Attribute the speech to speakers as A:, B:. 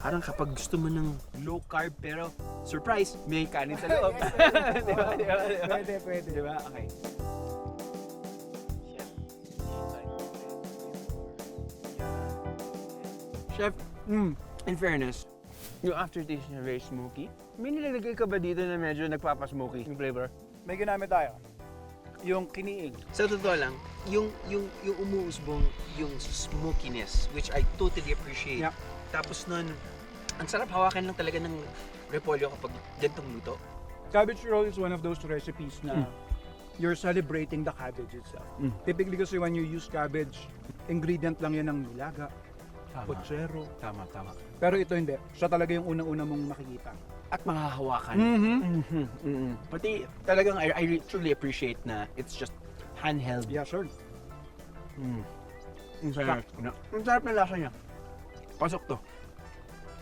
A: Parang kapag gusto mo ng low carb pero surprise, may kanin sa loob. Diba?
B: Pwede.
A: Diba? Okay. Chef, in fairness, yung aftertaste niya very smoky. May nilagay ka ba dito na medyo nagpapasmoky yung flavor?
B: May ginamit tayo. Yung kiniig.
A: Sa totoo lang, yung umuusbong yung smokiness, which I totally appreciate.
B: Yep.
A: Tapos nun, ang sarap hawakan lang talaga ng repolyo kapag gantong luto.
B: Cabbage roll is one of those recipes na you're celebrating the cabbage itself. Typically kasi when you use cabbage, ingredient lang yan ng nilaga, potsero.
A: Tama.
B: Pero ito hindi. Siya talaga yung unang-una mong makikita.
A: At mahahawakan. Pati talagang I truly appreciate na it's just handheld.
B: Yeah, sure.
A: Ang sarap na lasa niya. Pasok to.